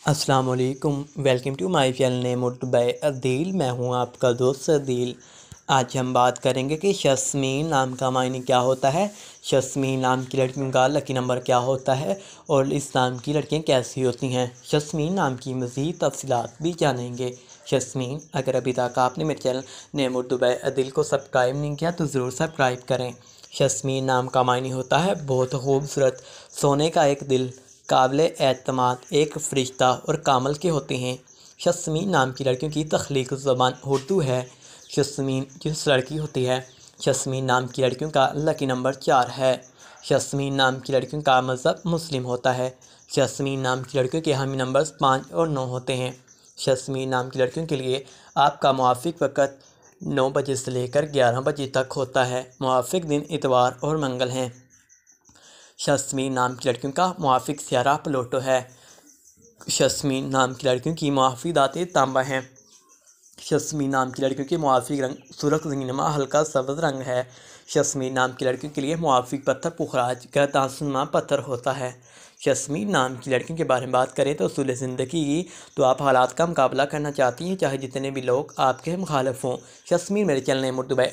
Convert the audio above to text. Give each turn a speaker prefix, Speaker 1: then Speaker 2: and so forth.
Speaker 1: السلام علیکم، welcome to my channel name Urdu by Adeel. میں ہوں آپ کا دوست عدیل۔ آج ہم بات کریں گے کہ شسمین نام کا معنی کیا ہوتا ہے، شسمین نام کی لڑکیوں کا لکی نمبر کیا ہوتا ہے اور اس نام کی لڑکیاں کیسی ہوتی ہیں۔ شسمین نام کی مزید تفصیلات بھی جانیں گے۔ شسمین، اگر ابھی تک آپ نے میرے چینل نیم اردو بائی عدیل کو سبسکرائب نہیں کیا تو ضرور سبسکرائب کریں۔ شسمین نام کا معنی ہوتا ہے بہت خوبصورت، سونے کا ایک دل، قابل اعتماد، ایک فرشتہ اور کامل کے ہوتے ہیں۔ شسمین نام کی لڑکیوں کی تخلیقی زبان اردو ہے۔ شسمین جس لڑکی ہوتی ہے، شسمین نام کی لڑکیوں کا لکی نمبر 4 ہے۔ شسمین نام کی لڑکیوں کا مذہب مسلم ہوتا ہے۔ شسمین نام کی لڑکیوں کے حامی نمبرز 5 اور 9 ہوتے ہیں۔ شسمین نام کی لڑکیوں کے لیے آپ کا موافق وقت 9 بجے سے لے کر 11 بجے تک ہوتا ہے۔ موافق دن اتوار اور منگل ہیں۔ شسمین نام کی لڑکیوں کا موافق سیارہ پلوٹو ہے۔ شسمین نام کی لڑکیوں کی موافق دھاتیں تانبا ہیں۔ شسمین نام کی لڑکیوں کے موافق رنگ سرخ زنگنما ہلکا سبز رنگ ہے۔ شسمین نام کی لڑکیوں کے لیے موافق پتھر پخراج گردانسنما پتھر ہوتا ہے۔ شسمین نام کی لڑکیوں کے بارے میں بات کریں تو اصول زندگی کی تو آپ حالات کا مقابلہ کرنا چاہتی ہیں، چاہے جتنے بھی لوگ آپ کے مخالف ہوں۔ شسمین میرے چینل نیم اردو بائی